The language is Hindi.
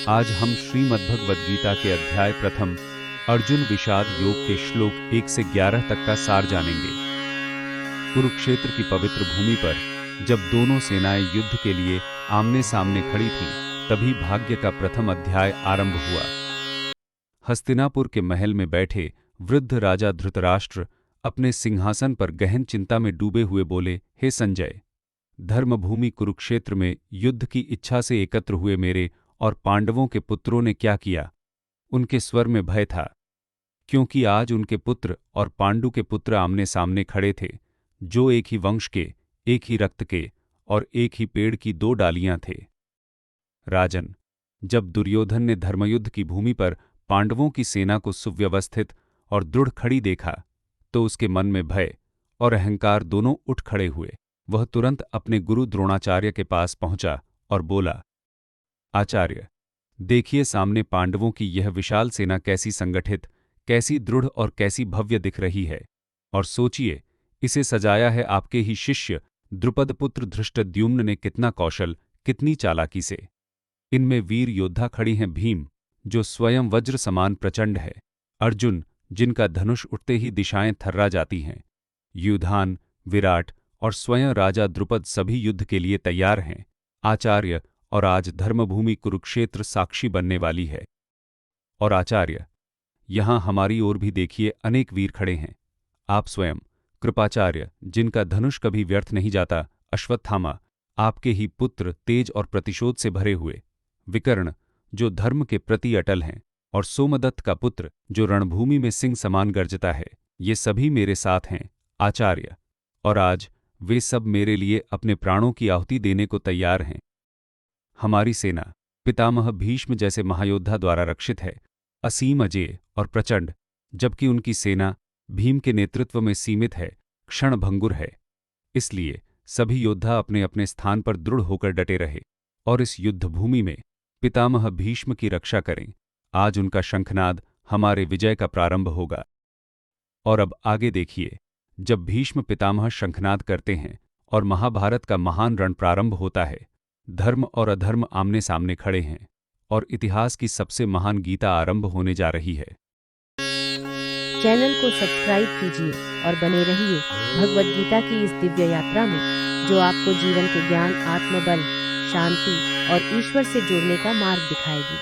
आज हम श्रीमद्भगवद गीता के अध्याय प्रथम अर्जुन विषाद योग के श्लोक 1 से 11 तक का सार जानेंगे। कुरुक्षेत्र की पवित्र भूमि पर जब दोनों सेनाएं युद्ध के लिए आमने सामने खड़ी थीं, तभी भाग्य का प्रथम अध्याय आरंभ हुआ। हस्तिनापुर के महल में बैठे वृद्ध राजा धृतराष्ट्र अपने सिंहासन पर गहन चिंता में डूबे हुए बोले, हे संजय, धर्मभूमि कुरुक्षेत्र में युद्ध की इच्छा से एकत्र हुए मेरे और पांडवों के पुत्रों ने क्या किया? उनके स्वर में भय था, क्योंकि आज उनके पुत्र और पांडु के पुत्र आमने सामने खड़े थे, जो एक ही वंश के, एक ही रक्त के और एक ही पेड़ की दो डालियां थे। राजन, जब दुर्योधन ने धर्मयुद्ध की भूमि पर पांडवों की सेना को सुव्यवस्थित और दृढ़ खड़ी देखा, तो उसके मन में भय और अहंकार दोनों उठ खड़े हुए। वह तुरंत अपने गुरु द्रोणाचार्य के पास पहुंचा और बोला, आचार्य, देखिए सामने पांडवों की यह विशाल सेना कैसी संगठित, कैसी दृढ़ और कैसी भव्य दिख रही है, और सोचिए, इसे सजाया है आपके ही शिष्य द्रुपदपुत्र धृष्टद्युम्न ने कितना कौशल, कितनी चालाकी से। इनमें वीर योद्धा खड़ी हैं भीम, जो स्वयं वज्र समान प्रचंड है, अर्जुन, जिनका धनुष उठते ही दिशाएं थर्रा जाती हैं, युधान, विराट और स्वयं राजा द्रुपद सभी युद्ध के लिए तैयार हैं, आचार्य, और आज धर्मभूमि कुरुक्षेत्र साक्षी बनने वाली है। और आचार्य, यहां हमारी ओर भी देखिए अनेक वीर खड़े हैं, आप स्वयं, कृपाचार्य, जिनका धनुष कभी व्यर्थ नहीं जाता, अश्वत्थामा, आपके ही पुत्र तेज और प्रतिशोध से भरे हुए, विकर्ण, जो धर्म के प्रति अटल हैं, और सोमदत्त का पुत्र, जो रणभूमि में सिंह समान गर्जता है, ये सभी मेरे साथ हैं, आचार्य, और आज वे सब मेरे लिए अपने प्राणों की आहुति देने को तैयार हैं। हमारी सेना पितामह भीष्म जैसे महायोद्धा द्वारा रक्षित है, असीम अजेय और प्रचंड, जबकि उनकी सेना भीम के नेतृत्व में सीमित है, क्षणभंगुर है। इसलिए सभी योद्धा अपने अपने स्थान पर दृढ़ होकर डटे रहे और इस युद्धभूमि में पितामह भीष्म की रक्षा करें। आज उनका शंखनाद हमारे विजय का प्रारंभ होगा। और अब आगे देखिए, जब भीष्म पितामह शंखनाद करते हैं और महाभारत का महान रण प्रारंभ होता है, धर्म और अधर्म आमने सामने खड़े हैं और इतिहास की सबसे महान गीता आरंभ होने जा रही है। चैनल को सब्सक्राइब कीजिए और बने रहिए भगवद गीता की इस दिव्य यात्रा में, जो आपको जीवन के ज्ञान, आत्मबल, शांति और ईश्वर से जुड़ने का मार्ग दिखाएगी।